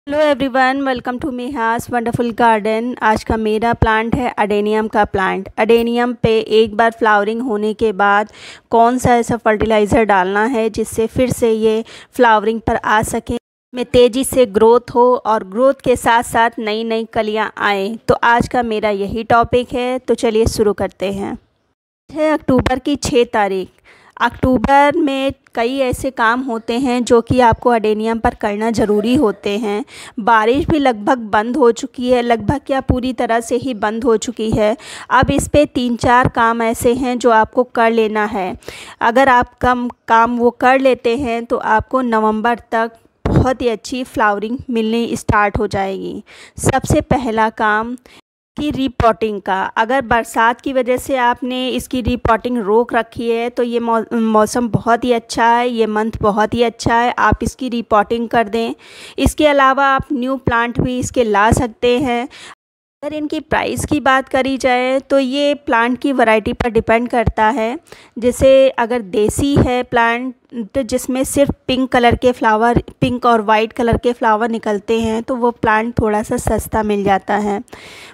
Hello everyone, welcome to Meha's wonderful garden. आज का मेरा प्लांट है अडेनियम का प्लांट। अडेनियम पे एक बार फ्लावरिंग होने के बाद कौन सा ऐसा फर्टिलाइज़र डालना है जिससे फिर से ये फ्लावरिंग पर आ सके, में तेज़ी से ग्रोथ हो और ग्रोथ के साथ साथ नई नई कलियां आए। तो आज का मेरा यही टॉपिक है। तो चलिए शुरू करते हैं। है अक्टूबर की 6 तारीख। अक्टूबर में कई ऐसे काम होते हैं जो कि आपको अडेनियम पर करना ज़रूरी होते हैं। बारिश भी लगभग बंद हो चुकी है, लगभग क्या पूरी तरह से ही बंद हो चुकी है। अब इस पे 3-4 काम ऐसे हैं जो आपको कर लेना है। अगर आप काम वो कर लेते हैं तो आपको नवंबर तक बहुत ही अच्छी फ्लावरिंग मिलनी स्टार्ट हो जाएगी। सबसे पहला काम की रीपॉटिंग का। अगर बरसात की वजह से आपने इसकी रीपॉटिंग रोक रखी है तो ये मौसम बहुत ही अच्छा है, ये मंथ बहुत ही अच्छा है, आप इसकी रीपॉटिंग कर दें। इसके अलावा आप न्यू प्लांट भी इसके ला सकते हैं। अगर इनकी प्राइस की बात करी जाए तो ये प्लांट की वैरायटी पर डिपेंड करता है। जैसे अगर देसी है प्लांट जिसमें सिर्फ पिंक कलर के फ्लावर, पिंक और वाइट कलर के फ्लावर निकलते हैं, तो वो प्लांट थोड़ा सा सस्ता मिल जाता है।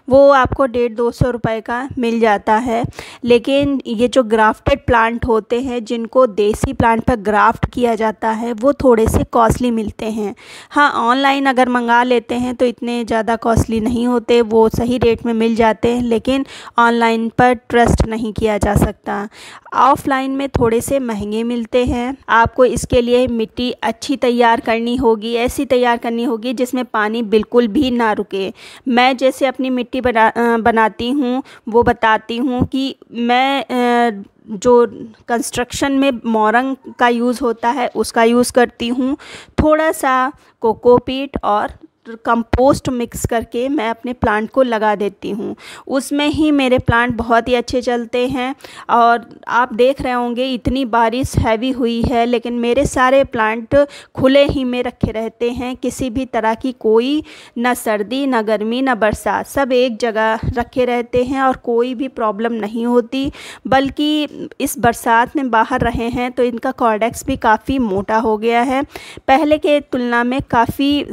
वो आपको 150-200 रुपये का मिल जाता है। लेकिन ये जो ग्राफ्टेड प्लांट होते हैं जिनको देसी प्लांट पर ग्राफ्ट किया जाता है वो थोड़े से कॉस्टली मिलते हैं। हाँ, ऑनलाइन अगर मंगा लेते हैं तो इतने ज़्यादा कॉस्टली नहीं होते, वो सही रेट में मिल जाते हैं। लेकिन ऑनलाइन पर ट्रस्ट नहीं किया जा सकता। ऑफ़लाइन में थोड़े से महंगे मिलते हैं। आपको इसके लिए मिट्टी अच्छी तैयार करनी होगी, ऐसी तैयार करनी होगी जिसमें पानी बिल्कुल भी ना रुके। मैं जैसे अपनी मिट्टी बनाती हूँ वो बताती हूँ कि मैं जो कंस्ट्रक्शन में मोरंग का यूज़ होता है उसका यूज़ करती हूँ। थोड़ा सा कोकोपीट और कंपोस्ट मिक्स करके मैं अपने प्लांट को लगा देती हूँ। उसमें ही मेरे प्लांट बहुत ही अच्छे चलते हैं। और आप देख रहे होंगे इतनी बारिश हैवी हुई है लेकिन मेरे सारे प्लांट खुले ही में रखे रहते हैं। किसी भी तरह की कोई ना सर्दी ना गर्मी ना बरसात, सब एक जगह रखे रहते हैं और कोई भी प्रॉब्लम नहीं होती। बल्कि इस बरसात में बाहर रहे हैं तो इनका कॉर्डेक्स भी काफ़ी मोटा हो गया है, पहले के तुलना में काफ़ी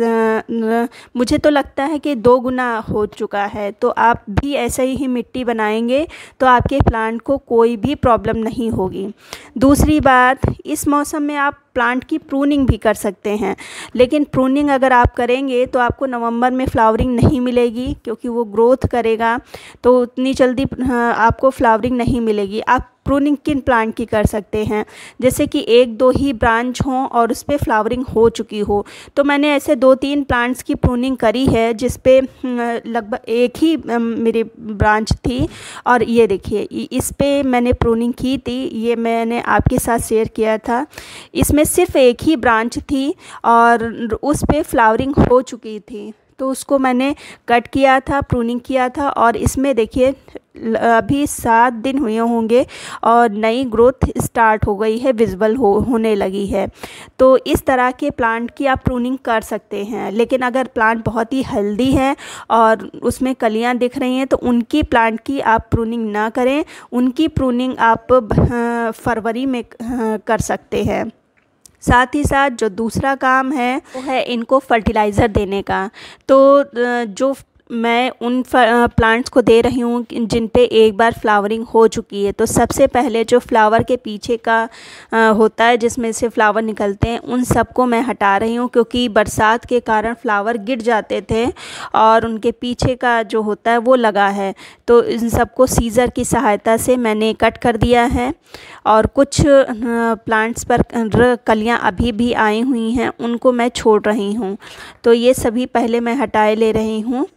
मुझे तो लगता है कि 2 गुना हो चुका है। तो आप भी ऐसे ही मिट्टी बनाएंगे तो आपके प्लांट को कोई भी प्रॉब्लम नहीं होगी। दूसरी बात, इस मौसम में आप प्लांट की प्रूनिंग भी कर सकते हैं। लेकिन प्रूनिंग अगर आप करेंगे तो आपको नवंबर में फ्लावरिंग नहीं मिलेगी, क्योंकि वो ग्रोथ करेगा तो उतनी जल्दी आपको फ्लावरिंग नहीं मिलेगी। आप प्रूनिंग किन प्लांट की कर सकते हैं, जैसे कि 1-2 ही ब्रांच हों और उस पर फ्लावरिंग हो चुकी हो। तो मैंने ऐसे 2-3 प्लांट्स की प्रूनिंग करी है जिस पे लगभग एक ही मेरी ब्रांच थी। और ये देखिए, इस पे मैंने प्रूनिंग की थी, ये मैंने आपके साथ शेयर किया था। इसमें सिर्फ एक ही ब्रांच थी और उस पे फ्लावरिंग हो चुकी थी, तो उसको मैंने कट किया था, प्रूनिंग किया था। और इसमें देखिए अभी 7 दिन हुए होंगे और नई ग्रोथ स्टार्ट हो गई है, विजिबल होने लगी है। तो इस तरह के प्लांट की आप प्रूनिंग कर सकते हैं। लेकिन अगर प्लांट बहुत ही हेल्दी है और उसमें कलियां दिख रही हैं तो उनकी प्लांट की आप प्रूनिंग ना करें, उनकी प्रूनिंग आप फरवरी में कर सकते हैं। साथ ही साथ जो दूसरा काम है वो है इनको फर्टिलाइज़र देने का। तो जो मैं उन प्लांट्स को दे रही हूँ जिन पे एक बार फ्लावरिंग हो चुकी है, तो सबसे पहले जो फ्लावर के पीछे का होता है जिसमें से फ्लावर निकलते हैं उन सबको मैं हटा रही हूँ, क्योंकि बरसात के कारण फ्लावर गिर जाते थे और उनके पीछे का जो होता है वो लगा है। तो इन सबको सीज़र की सहायता से मैंने कट कर दिया है। और कुछ प्लांट्स पर कलियाँ अभी भी आई हुई हैं, उनको मैं छोड़ रही हूँ। तो ये सभी पहले मैं हटाए ले रही हूँ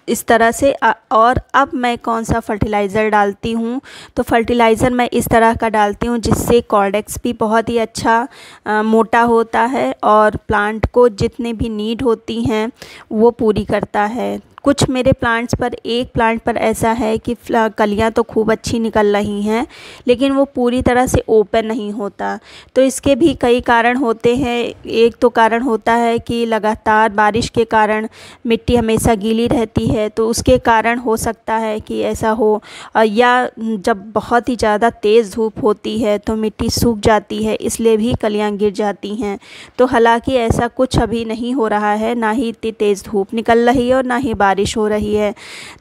इस तरह से। और अब मैं कौन सा फर्टिलाइज़र डालती हूँ, तो फर्टिलाइज़र मैं इस तरह का डालती हूँ जिससे कॉर्डेक्स भी बहुत ही अच्छा मोटा होता है और प्लांट को जितने भी नीड होती हैं वो पूरी करता है। कुछ मेरे प्लांट्स पर, एक प्लांट पर ऐसा है कि कलियां तो खूब अच्छी निकल रही हैं लेकिन वो पूरी तरह से ओपन नहीं होता। तो इसके भी कई कारण होते हैं। एक तो कारण होता है कि लगातार बारिश के कारण मिट्टी हमेशा गीली रहती है, तो उसके कारण हो सकता है कि ऐसा हो, या जब बहुत ही ज़्यादा तेज़ धूप होती है तो मिट्टी सूख जाती है, इसलिए भी कलियां गिर जाती हैं। तो हालांकि ऐसा कुछ अभी नहीं हो रहा है, ना ही इतनी तेज़ धूप निकल रही है और ना ही बारिश हो रही है।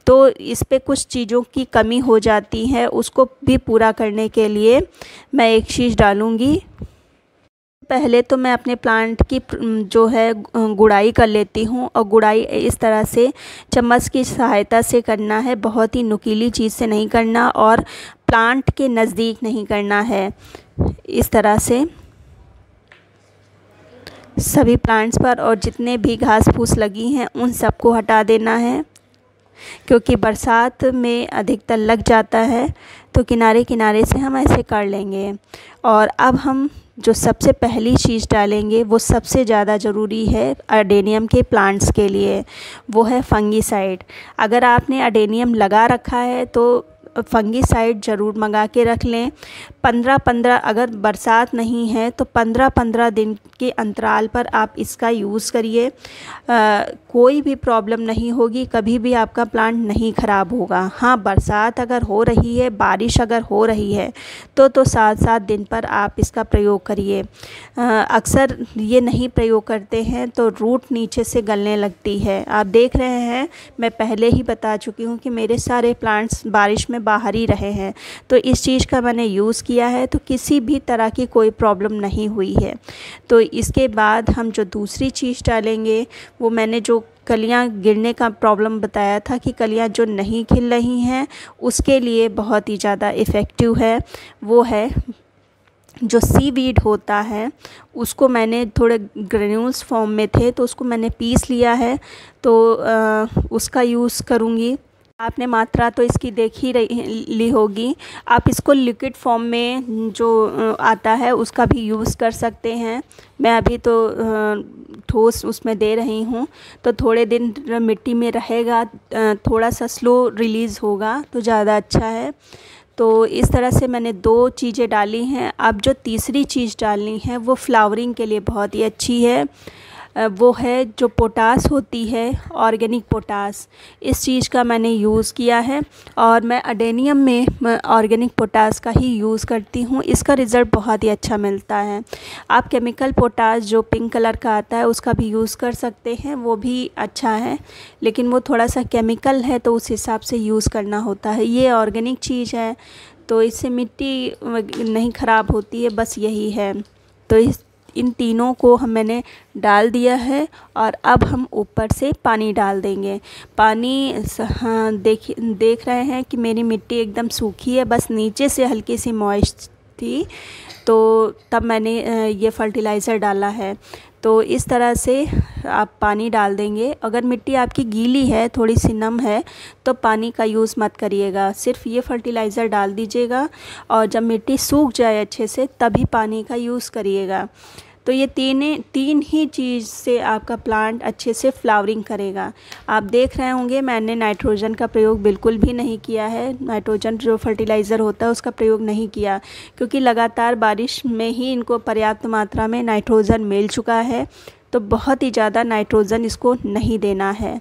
तो इस पे कुछ चीज़ों की कमी हो जाती है, उसको भी पूरा करने के लिए मैं एक चीज़ डालूँगी। पहले तो मैं अपने प्लांट की जो है गुड़ाई कर लेती हूँ, और गुड़ाई इस तरह से चम्मच की सहायता से करना है, बहुत ही नुकीली चीज़ से नहीं करना और प्लांट के नज़दीक नहीं करना है। इस तरह से सभी प्लांट्स पर और जितने भी घास फूस लगी हैं उन सबको हटा देना है, क्योंकि बरसात में अधिकतर लग जाता है। तो किनारे किनारे से हम ऐसे कर लेंगे। और अब हम जो सबसे पहली चीज़ डालेंगे वो सबसे ज़्यादा ज़रूरी है अडेनियम के प्लांट्स के लिए, वो है फंगीसाइड। अगर आपने अडेनियम लगा रखा है तो फंगीसाइड ज़रूर मंगा के रख लें। 15-15, अगर बरसात नहीं है तो 15-15 दिन के अंतराल पर आप इसका यूज़ करिए। कोई भी प्रॉब्लम नहीं होगी, कभी भी आपका प्लांट नहीं ख़राब होगा। हाँ, बरसात अगर हो रही है, बारिश अगर हो रही है तो 7-7 दिन पर आप इसका प्रयोग करिए। अक्सर ये नहीं प्रयोग करते हैं तो रूट नीचे से गलने लगती है। आप देख रहे हैं, मैं पहले ही बता चुकी हूँ कि मेरे सारे प्लांट्स बारिश में बाहर ही रहे हैं, तो इस चीज़ का मैंने यूज़ किया है, तो किसी भी तरह की कोई प्रॉब्लम नहीं हुई है। तो इसके बाद हम जो दूसरी चीज़ डालेंगे, वो मैंने जो कलियां गिरने का प्रॉब्लम बताया था कि कलियां जो नहीं खिल रही हैं उसके लिए बहुत ही ज़्यादा इफ़ेक्टिव है, वो है जो सीवीड होता है। उसको मैंने थोड़े ग्रेन्यूल्स फॉर्म में थे तो उसको मैंने पीस लिया है, तो उसका यूज़ करूँगी। आपने मात्रा तो इसकी देख ही ली होगी। आप इसको लिक्विड फॉर्म में जो आता है उसका भी यूज़ कर सकते हैं। मैं अभी तो ठोस उसमें दे रही हूँ, तो थोड़े दिन मिट्टी में रहेगा, थोड़ा सा स्लो रिलीज़ होगा तो ज़्यादा अच्छा है। तो इस तरह से मैंने 2 चीज़ें डाली हैं। अब जो तीसरी चीज़ डालनी है वो फ्लावरिंग के लिए बहुत ही अच्छी है, वो है जो पोटास होती है, ऑर्गेनिक पोटास। इस चीज़ का मैंने यूज़ किया है और मैं अडेनियम में ऑर्गेनिक पोटास का ही यूज़ करती हूँ। इसका रिज़ल्ट बहुत ही अच्छा मिलता है। आप केमिकल पोटास जो पिंक कलर का आता है उसका भी यूज़ कर सकते हैं, वो भी अच्छा है, लेकिन वो थोड़ा सा केमिकल है तो उस हिसाब से यूज़ करना होता है। ये ऑर्गेनिक चीज़ है तो इससे मिट्टी नहीं ख़राब होती है, बस यही है। तो इन तीनों को मैंने डाल दिया है और अब हम ऊपर से पानी डाल देंगे। पानी, हाँ, देख रहे हैं कि मेरी मिट्टी एकदम सूखी है, बस नीचे से हल्की सी मॉइस्ट थी, तो तब मैंने ये फर्टिलाइज़र डाला है। तो इस तरह से आप पानी डाल देंगे। अगर मिट्टी आपकी गीली है, थोड़ी सी नम है, तो पानी का यूज़ मत करिएगा, सिर्फ ये फर्टिलाइज़र डाल दीजिएगा और जब मिट्टी सूख जाए अच्छे से तभी पानी का यूज़ करिएगा। तो ये तीन ही चीज़ से आपका प्लांट अच्छे से फ्लावरिंग करेगा। आप देख रहे होंगे मैंने नाइट्रोजन का प्रयोग बिल्कुल भी नहीं किया है, नाइट्रोजन जो फर्टिलाइज़र होता है उसका प्रयोग नहीं किया, क्योंकि लगातार बारिश में ही इनको पर्याप्त मात्रा में नाइट्रोजन मिल चुका है, तो बहुत ही ज़्यादा नाइट्रोजन इसको नहीं देना है।